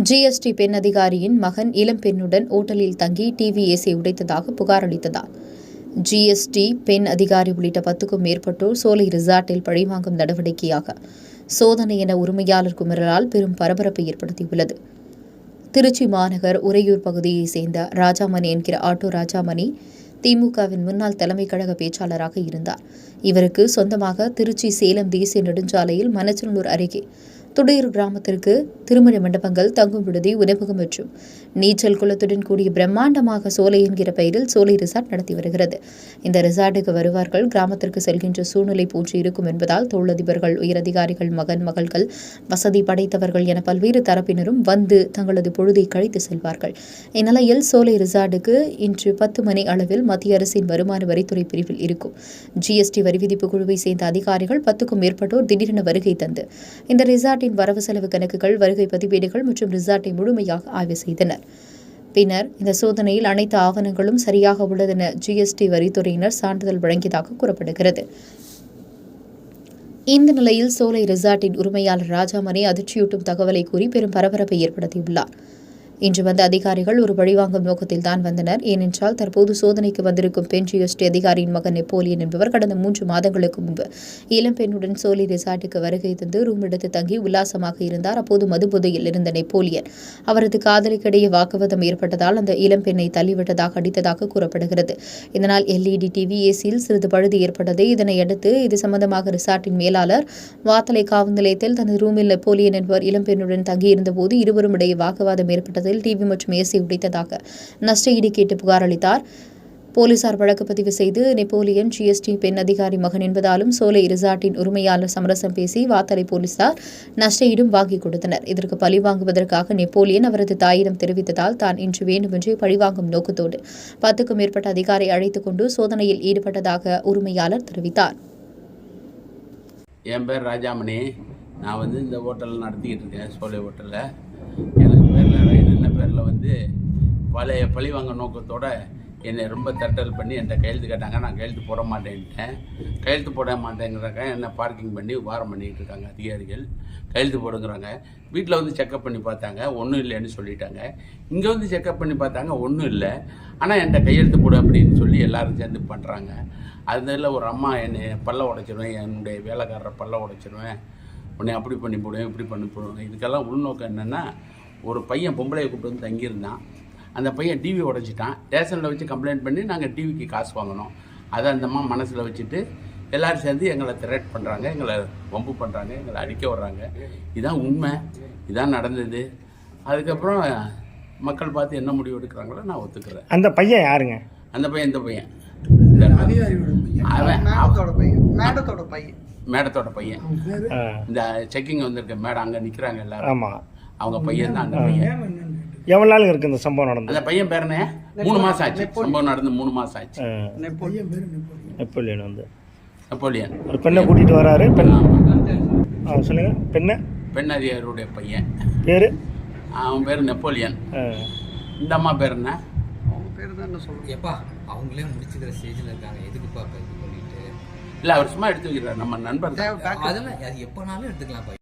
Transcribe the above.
GST பெண் அதிகாரியின் மகன் இளம் பெண்ணுடன் ஓட்டலில் தங்கி டிவி ஏசியை உடைத்ததாக புகார் அளித்ததால் ஜிஎஸ்டி பெண் அதிகாரி உள்ளிட்ட 10க்கும் மேற்பட்டோர் சோலை ரிசார்ட்டில் பழிவாங்கும் நடவடிக்கையாக சோதனை என உரிமையாளர் குமரலால் பெரும் பரபரப்பை ஏற்படுத்தியுள்ளது. திருச்சி மாநகர் உறையூர் பகுதியைச் சேர்ந்த ராஜாமணி என்கிற ஆட்டோ ராஜாமணி திமுகவின் முன்னாள் தலைமை கழக பேச்சாளராக இருந்தார். இவருக்கு சொந்தமாக திருச்சி சேலம் தேசிய நெடுஞ்சாலையில் மணச்சநல்லூர் அருகே துடையூர் கிராமத்திற்கு திருமண மண்டபங்கள், தங்கும் விடுதி, உணவகம் மற்றும் நீச்சல் குளத்துடன் கூடிய பிரம்மாண்டமாக சோலை என்கிற பெயரில் சோலை ரிசார்ட் நடத்தி வருகிறது. இந்த ரிசார்ட்டுக்கு வருவார்கள் கிராமத்திற்கு செல்கின்ற சூழ்நிலை போன்று இருக்கும் என்பதால் தொழிலதிபர்கள், உயரதிகாரிகள், மகள்கள், வசதி படைத்தவர்கள் என பல்வேறு தரப்பினரும் வந்து தங்களது பொழுதை கழித்து செல்வார்கள். இந்நிலையில் சோலை ரிசார்ட்டுக்கு இன்று 10 மணி அளவில் மத்திய அரசின் வருமான வரித்துறை பிரிவில் இருக்கும் ஜிஎஸ்டி வரி விதிப்பு குழுவை சேர்ந்த அதிகாரிகள் 10க்கும் மேற்பட்டோர் திடீரென வருகை தந்து இந்த ரிசார்ட் வரவு செலவு கணக்குகள், வருகை பதிவேடுகள் மற்றும் ரிசார்ட்டை முழுமையாக ஆய்வு செய்தனர். பின்னர் இந்த சோதனையில் அனைத்து ஆவணங்களும் சரியாக உள்ளதென ஜிஎஸ்டி வரித்துறையினர் சான்றிதழ் வழங்கியதாக கூறப்படுகிறது. இந்த நிலையில் சோலை ரிசார்ட்டின் உரிமையாளர் ராஜாமணி அதிர்ச்சியூட்டும் தகவலை கூறி பெரும் பரபரப்பை ஏற்படுத்தியுள்ளார். இன்று வந்த அதிகாரிகள் ஒரு பழிவாங்கும் நோக்கத்தில் தான் வந்தனர். ஏனென்றால் தற்போது சோதனைக்கு வந்திருக்கும் பெண் ஜிஎஸ்டி அதிகாரியின் மகன் நெப்போலியன் என்பவர் கடந்த 3 மாதங்களுக்கு முன்பு இளம் பெண்ணுடன் சோலை ரிசார்ட்டுக்கு வருகை தந்து ரூம் எடுத்து தங்கி உல்லாசமாக இருந்தார். அப்போது மதுபோதையில் இருந்த நெப்போலியன் அவரது காதலுக்கிடையே வாக்குவாதம் ஏற்பட்டதால் அந்த இளம் பெண்ணை தள்ளிவிட்டதாக அடித்ததாக கூறப்படுகிறது. இதனால் எல்இடி டிவி ஏசியில் சிறிது பழுது ஏற்பட்டது. இதனையடுத்து இது சம்பந்தமாக ரிசார்ட்டின் மேலாளர் வாத்தலை காவல் நிலையத்தில் தனது ரூமில் நெப்போலியன் என்பவர் இளம் பெண்ணுடன் தங்கியிருந்தபோது இருவரும் இடையே வாக்குவாதம் ஏற்பட்டது. டிவி மற்றும் ஏசி உடைத்ததாக நஷ்ட ஈடு கேட்டு புகார் அளித்தார். போலீசார் வழக்கு பதிவு செய்து நெப்போலியன் ஜிஎஸ்டி பெண் அதிகாரி மகன் என்பதாலும் சோலை ரிசார்ட்டின் உரிமையாளர் சமரசம் பேசி வாத்தலை போலீசார் நஷ்ட ஈடும் வாங்கி கொடுத்தனர். இதற்கு பழிவாங்குவதற்காக நெப்போலியன் அவரது தாயிடம் தெரிவித்ததால் தான் இன்று வேண்டுமென்றே பழிவாங்கும் நோக்கத்தோடு 10க்கும் மேற்பட்ட அதிகாரி அழைத்துக் கொண்டு சோதனையில் ஈடுபட்டதாக உரிமையாளர் தெரிவித்தார். என் பேர் ராஜாமணி. நான் இந்த ஹோட்டல் நடத்திக்கிட்டு இருக்கேன், சோலை ஹோட்டலில். எனக்கு என்ன பேரில் பழிவாங்க நோக்கத்தோடு என்னை ரொம்ப தட்டல் பண்ணி என்கிட்ட கையெழுத்து கேட்டாங்க. நான் கையெழுத்து போட மாட்டேன்ட்டேன். கையெழுத்து போட மாட்டேங்கிறாங்க. என்னை பார்க்கிங் பண்ணி வாரம் பண்ணிக்கிட்டு இருக்காங்க அதிகாரிகள். கையெழுத்து போடுங்கிறாங்க. வீட்டில் செக்கப் பண்ணி பார்த்தாங்க, ஒன்றும் இல்லைன்னு சொல்லிட்டாங்க. இங்கே செக்கப் பண்ணி பார்த்தாங்க, ஒன்றும் இல்லை. ஆனால் என்கிட்ட கையெழுத்து போடு அப்படின்னு சொல்லி எல்லோரும் சேர்ந்து பண்ணுறாங்க. அதில் ஒரு அம்மா என்னை பல்ல உடைச்சிடுவேன், என்னுடைய வேலைக்காரரை பல்ல உடைச்சிடுவேன், உன்னை அப்படி பண்ணி போடுவேன், இப்படி பண்ணி போடுவேன். இதுக்கெல்லாம் உள்நோக்கம் என்னென்னா, ஒரு பையன் பொம்பளையை கூப்பிட்டு வந்து தங்கியிருந்தான். அந்த பையன் டிவி உடைச்சிட்டான். ஸ்டேஷனில் வச்சு கம்ப்ளைண்ட் பண்ணி நாங்கள் டிவிக்கு காசு வாங்கினோம். அதை அந்தம்மா மனசில் வச்சுட்டு எல்லோரும் சேர்ந்து எங்களை த்ரெட் பண்ணுறாங்க, எங்களை வம்பு பண்ணுறாங்க, எங்களை அடிக்க வர்றாங்க. இதுதான் உண்மை, இதுதான் நடந்தது. அதுக்கப்புறம் மக்கள் பார்த்து என்ன முடிவு எடுக்கிறாங்களோ நான் ஒத்துக்கிறேன். அந்த பையன் யாருங்க? அந்த பையன் இந்த பையன் மேடத்தோட பையன். இந்த செக்கிங் வந்திருக்க மேடம் அங்கே நிற்கிறாங்க எல்லாரும். ஆமாம், அவங்க பையன் தான். அந்த பையன் எவ்வளோ நாள் இருக்கு இந்த சம்பவம் நடந்து? அந்த பையன் பேருனே 3 மாதம் ஆச்சு. சம்பவம் நடந்து 3 மாதம் ஆச்சு. நெப்போலியன் நெப்போலியன் ஒரு பெண்ணை கூட்டிகிட்டு வராரு. சொல்லுங்க. பெண் அதிகாரியுடைய பையன் பேர்? அவன் பேர் நெப்போலியன். இந்த அம்மா பேர் என்ன? அவங்க பேர் தான் என்ன சொல்லுங்கப்பா. அவங்களே முடிச்சுக்கிற ஸ்டேஜில் இருக்காங்க. எதுக்கு பார்க்க இது பண்ணிட்டு இல்லை, அவர் சும்மா எடுத்து வைக்கிறார். நம்ம நண்பர் அதெல்லாம் அது எப்போனாலும் எடுத்துக்கலாம்.